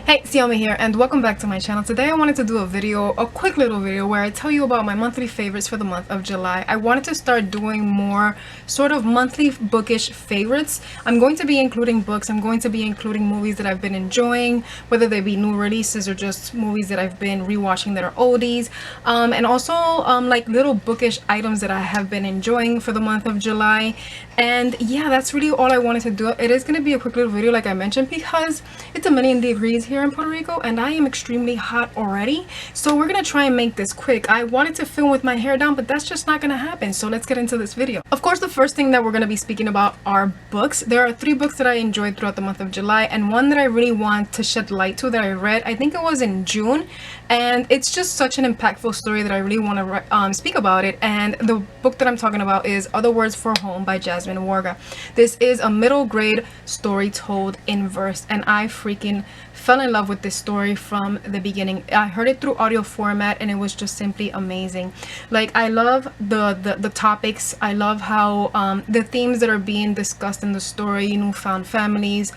Hey, Xiaomi here, and welcome back to my channel. Today I wanted to do a quick little video where I tell you about my monthly favorites for the month of July. I wanted to start doing more sort of monthly bookish favorites. I'm going to be including books, I'm going to be including movies that I've been enjoying, whether they be new releases or just movies that I've been rewatching that are oldies, and also like little bookish items that I have been enjoying for the month of July. And yeah, that's really all I wanted to do. It is going to be a quick little video like I mentioned because it's a million degrees here in Puerto Rico and I am extremely hot already, so we're gonna try and make this quick. I wanted to film with my hair down, but that's just not gonna happen, so let's get into this video. Of course, the first thing that we're gonna be speaking about are books. There are 3 books that I enjoyed throughout the month of July, and one that I really want to shed light to that I read, I think it was in June, and it's just such an impactful story that I really want to speak about it. And the book that I'm talking about is Other Words for Home by Jasmine Warga. This is a middle grade story told in verse, and I freaking fell in love with this story from the beginning. I heard it through audio format and it was just simply amazing. Like, I love the topics. I love how the themes that are being discussed in the story, newfound families,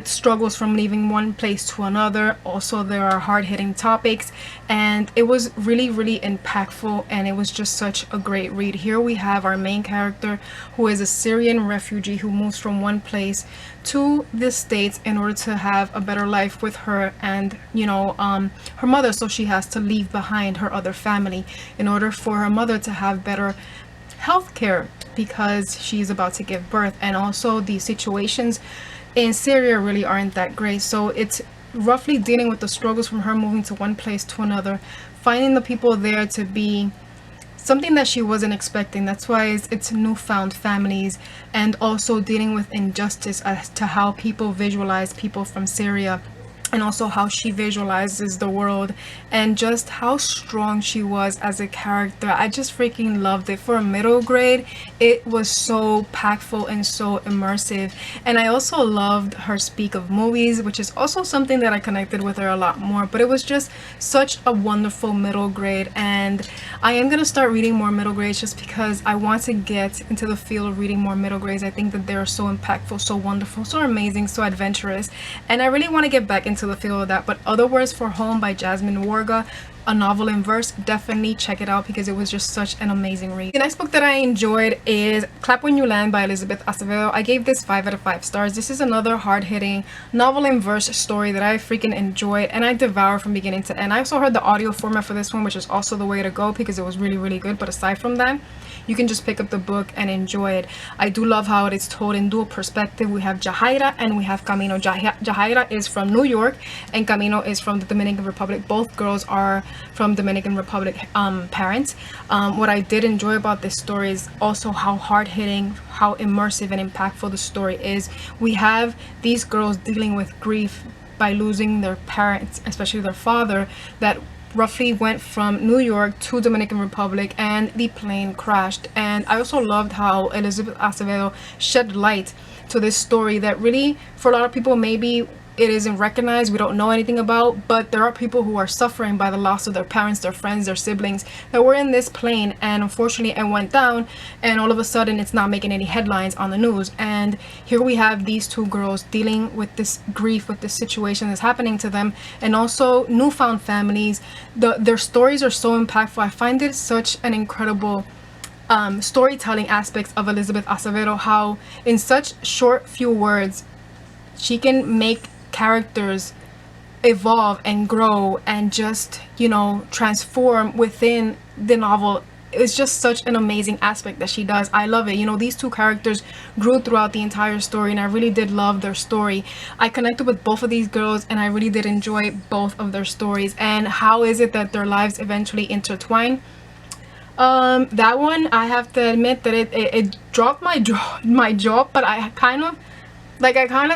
struggles from leaving one place to another. Also, there are hard-hitting topics, and it was really impactful, and it was just such a great read. Here we have our main character, who is a Syrian refugee who moves from one place to the States in order to have a better life with her and her mother. So she has to leave behind her other family in order for her mother to have better health care because she's about to give birth. And also, the situations in Syria really aren't that great, so it's roughly dealing with the struggles from her moving to one place to another, finding the people there to be something that she wasn't expecting. That's why it's newfound families, and also dealing with injustice as to how people visualize people from Syria, and also how she visualizes the world, and just how strong she was as a character. I just freaking loved it. For a middle grade, it was so impactful and so immersive. And I also loved her speak of movies, which is also something that I connected with her a lot more. But it was just such a wonderful middle grade, and I am gonna start reading more middle grades just because I want to get into the field of reading more middle grades. I think that they're so impactful, so wonderful, so amazing, so adventurous, and I really want to get back into the field of that. But Other Words for Home by Jasmine Warga, a novel in verse, definitely check it out because it was just such an amazing read. The next book that I enjoyed is Clap When You Land by Elizabeth Acevedo. I gave this 5 out of 5 stars. This is another hard-hitting novel in verse story that I freaking enjoyed and I devoured from beginning to end. I also heard the audio format for this one, which is also the way to go because it was really good. But aside from that, you can just pick up the book and enjoy it. I do love how it is told in dual perspective. We have Jahaira and we have Camino. Jahaira is from New York and Camino is from the Dominican Republic. Both girls are from Dominican Republic parents. What I did enjoy about this story is also how hard-hitting, how immersive and impactful the story is. We have these girls dealing with grief by losing their parents, especially their father, that roughly went from New York to Dominican Republic and the plane crashed. And I also loved how Elizabeth Acevedo shed light to this story that really, for a lot of people, maybe it isn't recognized, we don't know anything about, but there are people who are suffering by the loss of their parents, their friends, their siblings that were in this plane, and unfortunately it went down, and all of a sudden it's not making any headlines on the news. And here we have these 2 girls dealing with this grief, with this situation that's happening to them, and also newfound families. Their stories are so impactful. I find it such an incredible storytelling aspects of Elizabeth Acevedo, how in such short few words she can make characters evolve and grow and just transform within the novel. It's just such an amazing aspect that she does. I love it. These 2 characters grew throughout the entire story, and I really did love their story. I connected with both of these girls and I really did enjoy both of their stories. And how is it that their lives eventually intertwine? That one, I have to admit that it dropped my jaw, but I kind of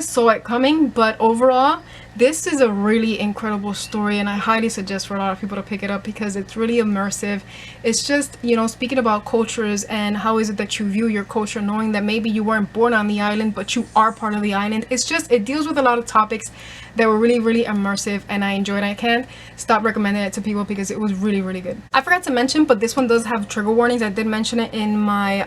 saw it coming. But overall, this is a really incredible story, and I highly suggest for a lot of people to pick it up because it's really immersive. It's just, speaking about cultures and how is it that you view your culture, knowing that maybe you weren't born on the island but you are part of the island. It deals with a lot of topics that were really immersive, and I enjoyed it. I can't stop recommending it to people because it was really good. I forgot to mention, but this one does have trigger warnings. I did mention it in my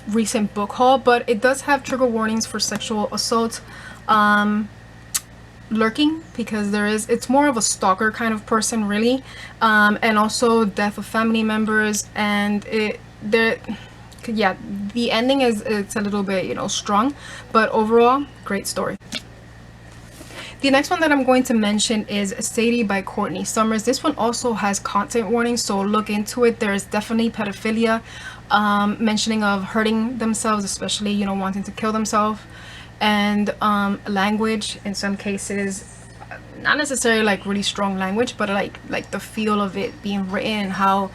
recent book haul, but it does have trigger warnings for sexual assault, lurking, because it's more of a stalker kind of person, really. And also death of family members, and yeah, the ending it's a little bit, you know, strong, but overall great story. The next one that I'm going to mention is Sadie by Courtney Summers. This one also has content warnings, so look into it. There is definitely pedophilia, mentioning of hurting themselves, especially, you know, wanting to kill themselves, and language in some cases, not necessarily like really strong language, but like the feel of it being written and how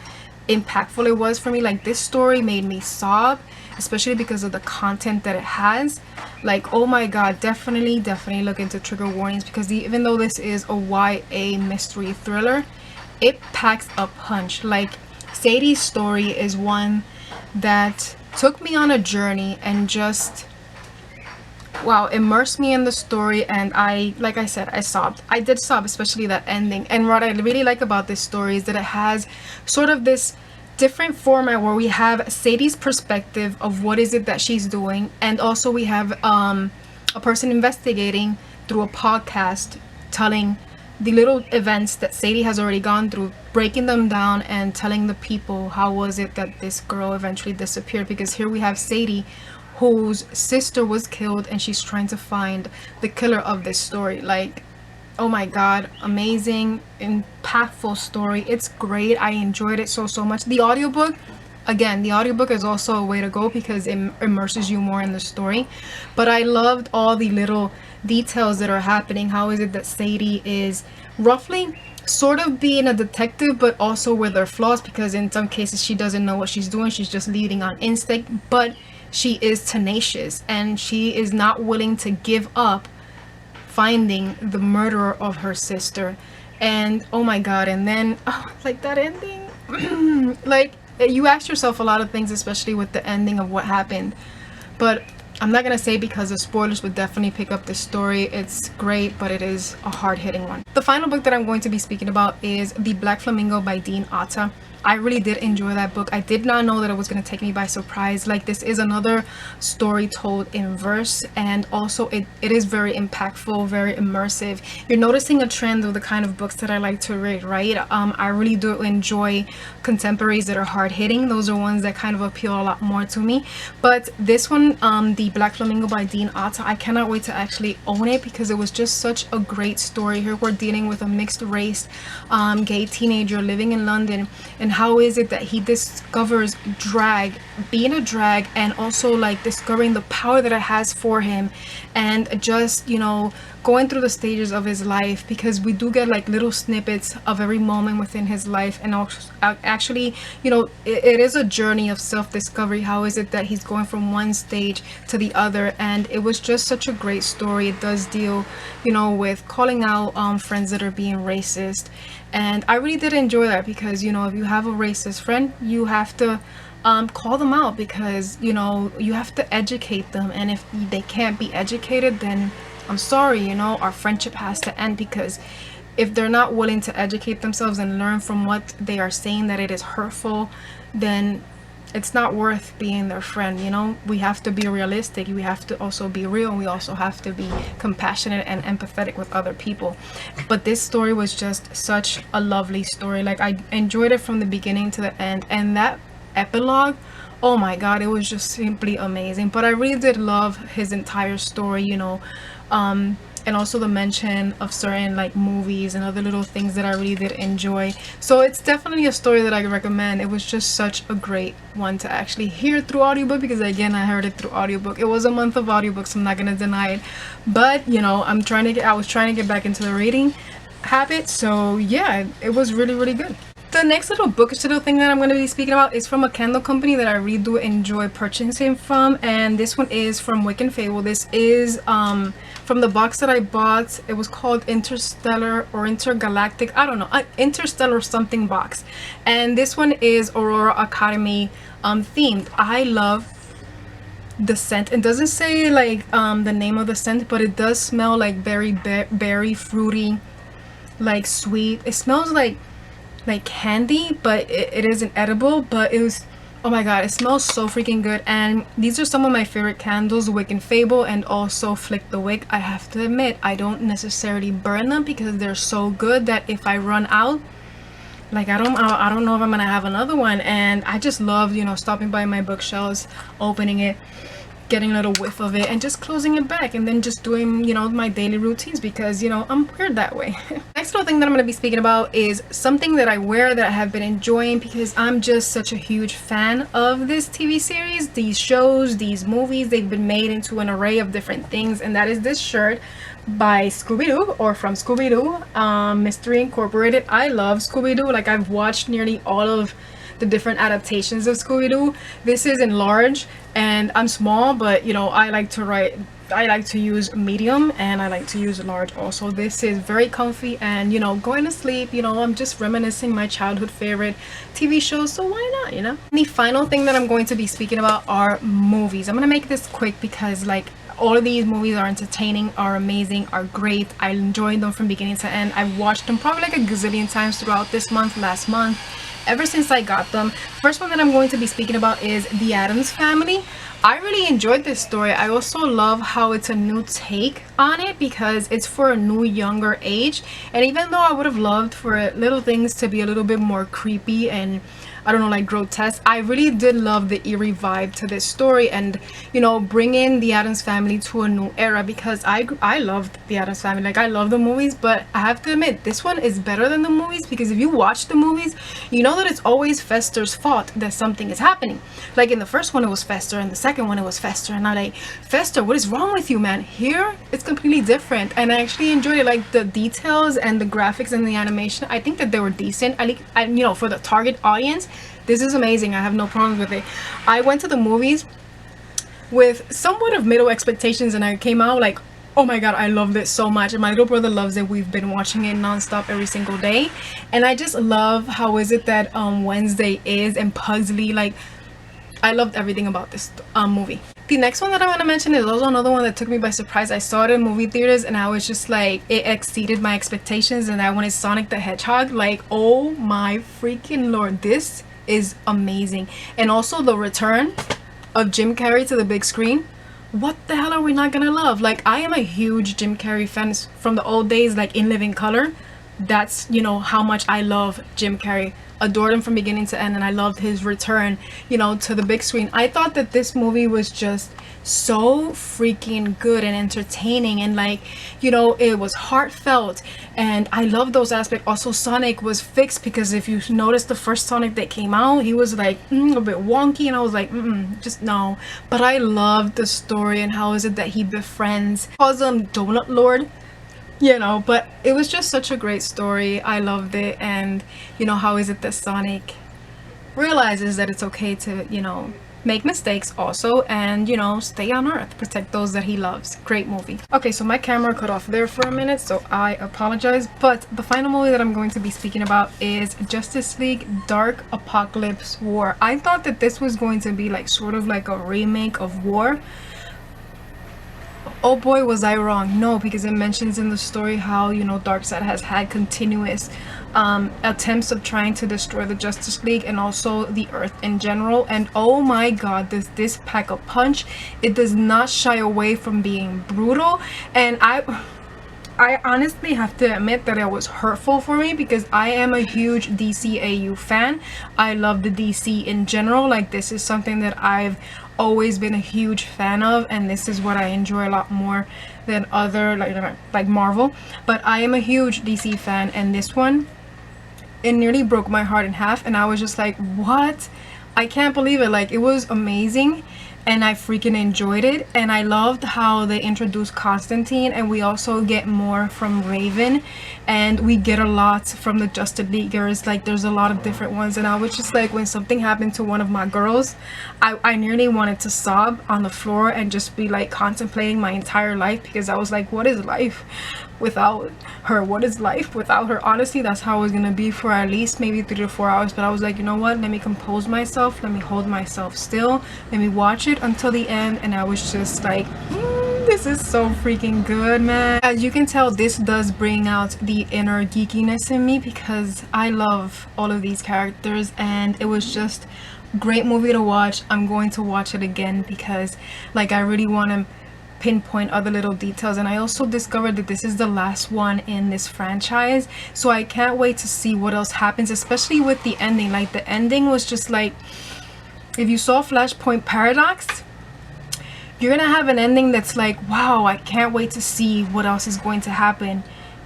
impactful it was for me. Like, this story made me sob, especially because of the content that it has. Like, oh my god, definitely look into trigger warnings, because even though this is a YA mystery thriller, it packs a punch. Like, Sadie's story is one that took me on a journey and just, wow, immersed me in the story. And like I said, I sobbed. I did sob, especially that ending. And what I really like about this story is that it has sort of this different format where we have Sadie's perspective of what is it that she's doing, and also we have a person investigating through a podcast, telling the little events that Sadie has already gone through, breaking them down and telling the people how was it that this girl eventually disappeared. Because here we have Sadie, whose sister was killed, and she's trying to find the killer of this story. Like, oh my god, amazing, impactful story. It's great. I enjoyed it so much. The audiobook, again, the audiobook is also a way to go because it immerses you more in the story. But I loved all the little details that are happening. How is it that Sadie is roughly sort of being a detective, but also with her flaws, because in some cases she doesn't know what she's doing. She's just leading on instinct, but she is tenacious and she is not willing to give up finding the murderer of her sister. And oh my god, and then like that ending, like, you ask yourself a lot of things, especially with the ending of what happened. But I'm not gonna say, because the spoilers would definitely pick up this story. It's great, but it is a hard-hitting one. The final book that I'm going to be speaking about is The Black Flamingo by Dean Atta. I really did enjoy that book. I did not know that it was going to take me by surprise. Like, this is another story told in verse, and also it is very impactful, very immersive. You're noticing a trend of the kind of books that I like to read, right? I really do enjoy contemporaries that are hard-hitting. Those are ones that kind of appeal a lot more to me. But this one, The Black Flamingo by Dean Atta, I cannot wait to actually own it, because it was just such a great story. Here we're dealing with a mixed race gay teenager living in London, and how is it that he discovers being a drag, and also like discovering the power that it has for him, and just, you know, going through the stages of his life, because we do get like little snippets of every moment within his life. And also, actually, you know, it is a journey of self-discovery. How is it that he's going from one stage to the other? And it was just such a great story. It does deal, you know, with calling out friends that are being racist, and I really did enjoy that, because, you know, if you have a racist friend, you have to call them out, because, you know, you have to educate them. And if they can't be educated, then I'm sorry, you know, our friendship has to end. Because if they're not willing to educate themselves and learn from what they are saying, that it is hurtful, then it's not worth being their friend. You know, we have to be realistic. We have to also be real, and we also have to be compassionate and empathetic with other people. But this story was just such a lovely story. Like, I enjoyed it from the beginning to the end, and that epilogue, oh my god, it was just simply amazing. But I really did love his entire story, you know, and also the mention of certain like movies and other little things that I really did enjoy. So it's definitely a story that I recommend. It was just such a great one to actually hear through audiobook, because again, I heard it through audiobook. It was a month of audiobooks, I'm not gonna deny it, but you know, I was trying to get back into the reading habit. So yeah, it was really good. The next little bookish little thing that I'm going to be speaking about is from a Kindle company that I really do enjoy purchasing from, and this one is from Wick and Fable. This is from the box that I bought. It was called Interstellar or Intergalactic, I don't know, Interstellar something box, and this one is Aurora Academy themed. I love the scent. It doesn't say like the name of the scent, but it does smell like very berry, fruity, like sweet. It smells like candy, but it isn't edible. But it was Oh my god, it smells so freaking good. And these are some of my favorite candles, Wick and Fable and also Flick the Wick. I have to admit, I don't necessarily burn them because they're so good that if I run out, like I don't know if I'm gonna have another one. And I just love, you know, stopping by my bookshelves, opening it, getting a little whiff of it, and just closing it back, and then just doing, you know, my daily routines because, you know, I'm weird that way. Next little thing that I'm going to be speaking about is something that I wear that I have been enjoying because I'm just such a huge fan of this TV series, these shows, these movies. They've been made into an array of different things, and that is this shirt by Scooby-Doo, or from Scooby-Doo, Mystery Incorporated. I love Scooby-Doo. Like, I've watched nearly all of the different adaptations of Scooby-Doo. This is in large and I'm small, but you know, I like to use medium and I like to use large also. This is very comfy, and you know, going to sleep, you know, I'm just reminiscing my childhood favorite TV shows, so why not, you know? And the final thing that I'm going to be speaking about are movies. I'm gonna make this quick because like all of these movies are entertaining, are amazing, are great. I enjoyed them from beginning to end. I've watched them probably like a gazillion times throughout this month, last month, ever since I got them. First one that I'm going to be speaking about is The Addams Family. I really enjoyed this story. I also love how it's a new take on it because it's for a new, younger age. And even though I would have loved for little things to be a little bit more creepy and I don't know, like grotesque, I really did love the eerie vibe to this story, and you know, bringing the Addams Family to a new era because I loved the Addams Family. Like, I love the movies, but I have to admit this one is better than the movies because if you watch the movies, you know that it's always Fester's fault that something is happening. Like in the first one it was Fester, and the second one it was Fester, and I'm like, Fester, what is wrong with you, man? Here it's completely different, and I actually enjoyed it. Like the details and the graphics and the animation, I think that they were decent. You know, for the target audience, this is amazing. I have no problems with it. I went to the movies with somewhat of middle expectations and I came out like, oh my god, I loved it so much, and my little brother loves it. We've been watching it non-stop every single day, and I just love how is it that Wednesday is and Pugsley. Like, I loved everything about this movie. The next one that I want to mention is also another one that took me by surprise. I saw it in movie theaters and I was just like, it exceeded my expectations, and that one is Sonic the Hedgehog. Like, oh my freaking lord, this is amazing. And also the return of Jim Carrey to the big screen. What the hell are we not gonna love? Like, I am a huge Jim Carrey fan from the old days, like In Living Color. That's, you know, how much I love Jim Carrey. Adored him from beginning to end, and I loved his return, you know, to the big screen. I thought that this movie was just so freaking good and entertaining, and like, you know, it was heartfelt, and I love those aspects. Also, Sonic was fixed because if you notice the first Sonic that came out, he was like a bit wonky, and I was like, just no. But I loved the story and how is it that he befriends, calls him Donut Lord, you know. But it was just such a great story. I loved it. And you know, how is it that Sonic realizes that it's okay to, you know, make mistakes also, and you know, stay on Earth, protect those that he loves. Great movie. Okay, so my camera cut off there for a minute, so I apologize. But the final movie that I'm going to be speaking about is Justice League Dark Apocalypse War. I thought that this was going to be like sort of like a remake of War. Oh boy, was I wrong. No, because it mentions in the story how, you know, Darkseid has had continuous attempts of trying to destroy the Justice League and also the Earth in general. And oh my god, does this pack a punch. It does not shy away from being brutal, and I honestly have to admit that it was hurtful for me because I am a huge DCAU fan. I love the DC in general. Like, this is something that I've always been a huge fan of, and this is what I enjoy a lot more than other like Marvel. But I am a huge DC fan, and this one, it nearly broke my heart in half, and I was just like, what? I can't believe it. Like, it was amazing, and I freaking enjoyed it. And I loved how they introduced Constantine, and we also get more from Raven, and we get a lot from the Justice Leaguers. Like, there's a lot of different ones, and I was just like, when something happened to one of my girls, I nearly wanted to sob on the floor and just be like contemplating my entire life, because I was like, what is life without her? What is life without her? Honestly, that's how it was gonna be for at least maybe 3 to 4 hours. But I was like, you know what, let me compose myself, let me hold myself still, let me watch it until the end. And I was just like, this is so freaking good, man. As you can tell, this does bring out the inner geekiness in me because I love all of these characters, and it was just Great movie to watch. I'm going to watch it again because like I really want to pinpoint other little details, and I also discovered that this is the last one in this franchise, so I can't wait to see what else happens, especially with the ending. Like the ending was just like, if you saw Flashpoint Paradox, you're gonna have an ending that's like, wow, I can't wait to see what else is going to happen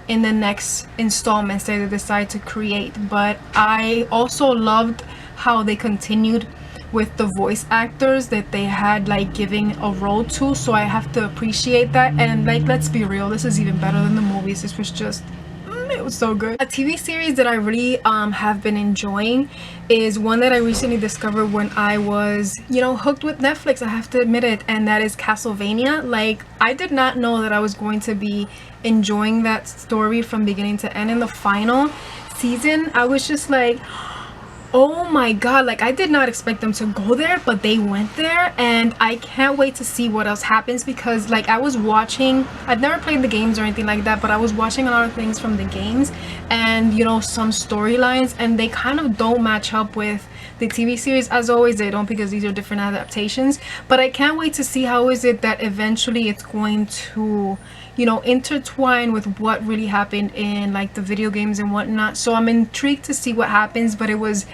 in the next installments that they decide to create. But I also loved how they continued with the voice actors that they had like giving a role to, so I have to appreciate that. And like, let's be real, this is even better than the movies. This was just it was so good. A TV series that I really have been enjoying is one that I recently discovered when I was, you know, hooked with Netflix, I have to admit it, and that is Castlevania. Like, I did not know that I was going to be enjoying that story from beginning to end. In the final season, I was just like, oh my god, like I did not expect them to go there, but they went there, and I can't wait to see what else happens, because like I was watching, I've never played the games or anything like that, but I was watching a lot of things from the games and, you know, some storylines, and they kind of don't match up with the TV series. As always, they don't, because these are different adaptations. But I can't wait to see how is it that eventually it's going to, you know, intertwine with what really happened in like the video games and whatnot. So I'm intrigued to see what happens. But it was,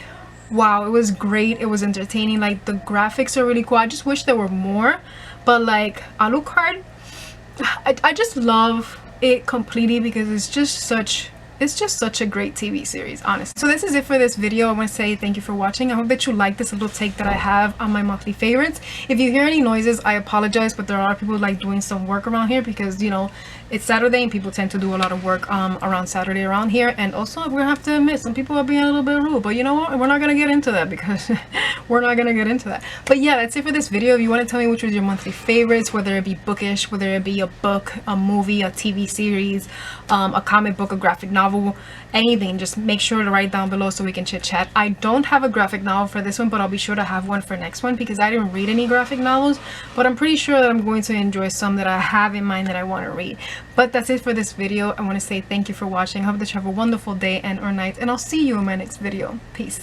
wow, it was great. It was entertaining. Like the graphics are really cool. I just wish there were more, but like Alucard, I just love it completely, because it's just such a great TV series, honestly. So this is it for this video. I want to say thank you for watching. I hope that you like this little take that I have on my monthly favorites. If you hear any noises, I apologize, but there are people like doing some work around here, because, you know, it's Saturday and people tend to do a lot of work around Saturday around here. And also, we're gonna have to admit, some people are being a little bit rude, but you know what, we're not gonna get into that, because we're not gonna get into that. But yeah, that's it for this video. If you want to tell me which was your monthly favorites, whether it be bookish, whether it be a book, a movie, a TV series, a comic book, a graphic novel, anything, just make sure to write down below so we can chit chat. I don't have a graphic novel for this one, but I'll be sure to have one for next one, because I didn't read any graphic novels, but I'm pretty sure that I'm going to enjoy some that I have in mind that I want to read. But that's it for this video. I want to say thank you for watching. I hope that you have a wonderful day and or night, and I'll see you in my next video. Peace.